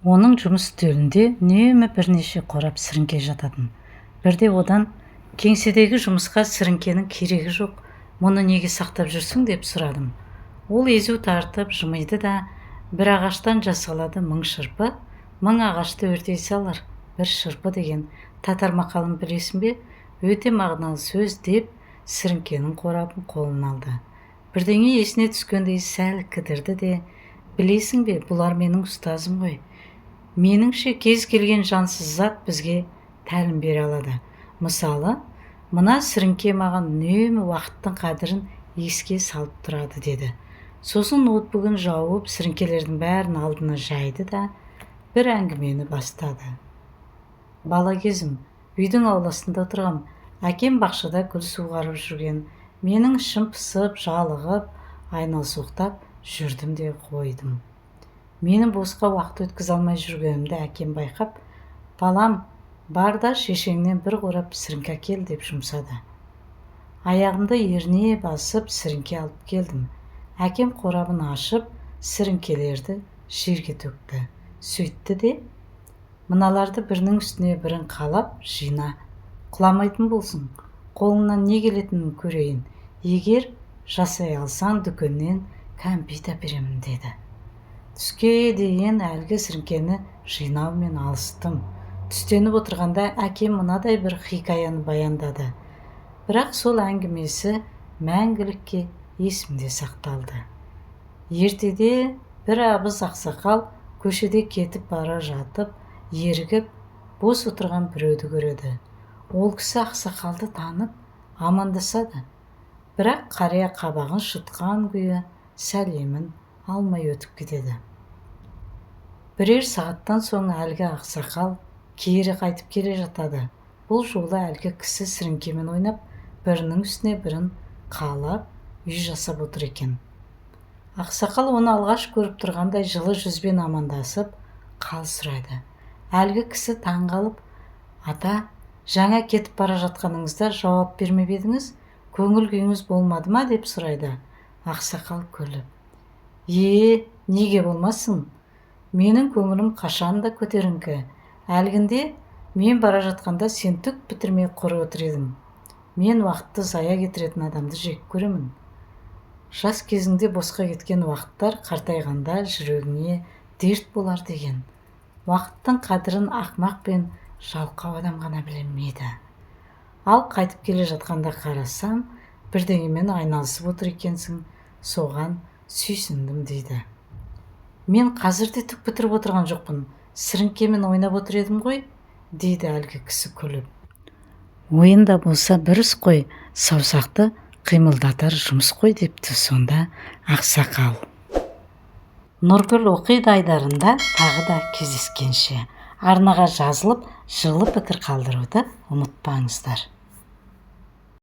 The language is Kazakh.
Оның жұмыс үстелінде үнемі бірнеше қорап сіріңке жататын. Бірде одан кеңседегі жұмысқа сіріңкенің керегі жоқ, мұны неге сақтап жүрсің деп сұрадым. Ол езу тартып жымиды да, бір ағаштан жасалады 1000 шырпы, 1000 ағашты өртей салар, бір шырпы деген татар мақалын білесің бе? Өте мағыналы сөз деп сіріңкенің қорабын қолына алды. Бірдеңе есіне түскендей сәл кідірді де, білесің бе, бұлар менің ұстазым ғой. Меніңше кез келген жансыз зат бізге тәлім бере алады. Мысалы, мына сіріңке маған үнемі уақыттың қадірін еске салып тұрады деді. Сосын ноутбугын жауып, сіріңкелердің бәрін алдына жайды да бір әңгімені бастады. Бала кезім, үйдің ауласында отырғам, әкем бақшада гүл суғарып жүрген. Менің ішім пысып, жалығып, айналсоқтап жүрдім де қойдым. Менің босқа уақыт өткізе алмай жүргенімді әкем байқап, балам, бар да шешеңнен бір қорап сіріңке әкел деп жұмсады. Аяғымды ерне басып сіріңке алып келдім. Әкем қорабын ашып, сіріңкелерді жерге төкті. Сөйтті де, мыналарды бірінің үстіне бірін қалап жина. Құламайтын болсын, қолыңнан не келетінін көрейін. Егер жасай алсаң, дүкеннен кәмпит әперемін деді. Түске дейін әлгі сіріңкені жинаумен алыстым. Түстеніп отырғанда әкем мынадай бір хикаяны баяндады. Бірақ сол әңгімесі мәңгілікке есімде сақталды. Ертеде бір абыз ақсақал көшеде кетіп бара жатып, ерігіп, бос отырған біреуді көреді. Ол кісі ақсақалды танып, амандасады. Бірақ қария қабағын шытқан күйі сәлемін алмай өтіп кетеді. Бірер сағаттан соң әлгі ақсақал кері қайтып келе жатады. Бұл жолы әлгі кісі сіріңкемен ойнап, бірінің үстіне бірін қалап, үй жасап отыр екен. Ақсақал оны алғаш көріп тұрғандай жылы жүзбен амандасып, қал сұрайды. Әлгі кісі таңғалып, ата, жаңа кетіп бара жатқаныңызда жауап бермеп едіңіз, көңіл күйіңіз болмады ма деп сұрайды. Ақсақал күліп, неге болмасын? Менің көңілім қашанда көтеріңкі. Әлгінде мен бара жатқанда сен түк бітірмей құр отыр едің. Мен уақытты зая кетіретін адамды жек көремін. Жас кезіңде босқа кеткен уақыттар қартайғанда жүрегіңе дерт болар деген. Уақыттың қадірін ақымақ пен жалқау адам ғана білмейді. Ал қайтып келе жатқанда қарасам, бірдеңемен айналысып отыр екенсің, соған сүйсіндім дейді. Мен қазірде түк бітіріп отырған жоқпын, сіріңкемен ойнап отыр едім ғой, дейді әлгі кісі күліп. Ойында болса бір іс қой, саусақты қимылдатар жұмыс қой депті сонда ақсақал. Нұргүл оқиды айдарында тағы да кездескенше. Арнаға жазылып, жылы пікір қалдыруды ұмытпаңыздар.